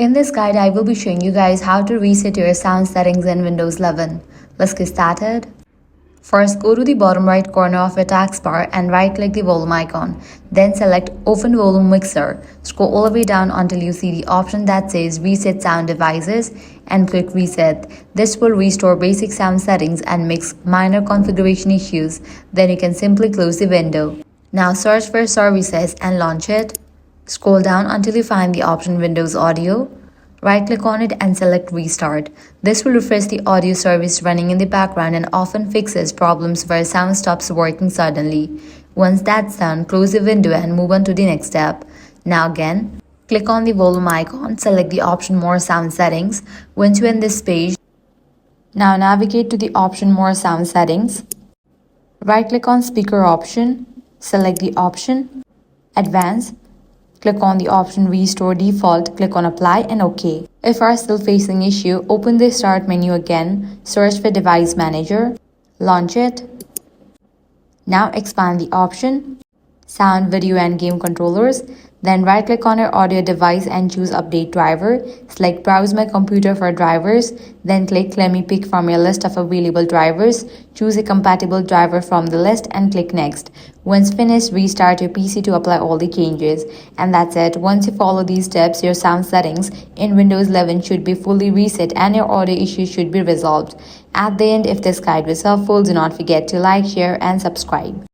In this guide, I will be showing you guys how to reset your sound settings in Windows 11. Let's get started. First, go to the bottom right corner of your taskbar and right-click the volume icon. Then select Open Volume Mixer. Scroll all the way down until you see the option that says Reset Sound Devices and click Reset. This will restore basic sound settings and mix minor configuration issues. Then you can simply close the window. Now search for Services and launch it. Scroll down until you find the option Windows Audio. Right-click on it and select Restart. This will refresh the audio service running in the background and often fixes problems where sound stops working suddenly. Once that's done, close the window and move on to the next step. Now again, click on the volume icon, select the option More Sound Settings. Once you're in this page, now navigate to the option More Sound Settings. Right-click on Speaker option, select the option Advanced. Click on the option Restore Default, click on Apply and OK. If you are still facing issue, open the Start menu again, search for Device Manager, launch it. Now expand the option Sound, Video and Game Controllers. Then right-click on your audio device and choose Update Driver. Select Browse My Computer for drivers. Then click Let me pick from your list of available drivers. Choose a compatible driver from the list and click Next. Once finished, restart your PC to apply all the changes. And that's it. Once you follow these steps, your sound settings in Windows 11 should be fully reset and your audio issues should be resolved. At the end, if this guide was helpful, do not forget to like, share and subscribe.